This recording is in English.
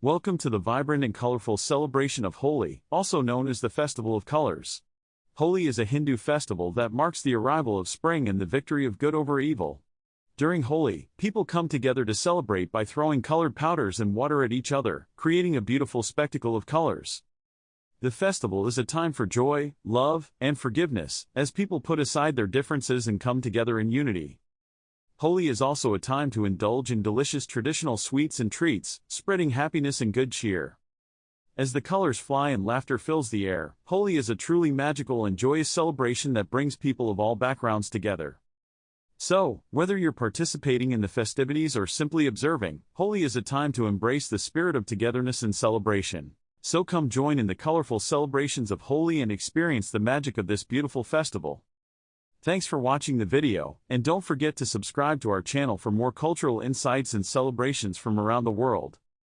Welcome to the vibrant and colorful celebration of Holi, also known as the Festival of Colors. Holi is a Hindu festival that marks the arrival of spring and the victory of good over evil. During Holi, people come together to celebrate by throwing colored powders and water at each other, creating a beautiful spectacle of colors. The festival is a time for joy, love, and forgiveness, as people put aside their differences and come together in unity. Holi is also a time to indulge in delicious traditional sweets and treats, spreading happiness and good cheer. As the colors fly and laughter fills the air, Holi is a truly magical and joyous celebration that brings people of all backgrounds together. So, whether you're participating in the festivities or simply observing, Holi is a time to embrace the spirit of togetherness and celebration. So come join in the colorful celebrations of Holi and experience the magic of this beautiful festival. Thanks for watching the video, and don't forget to subscribe to our channel for more cultural insights and celebrations from around the world.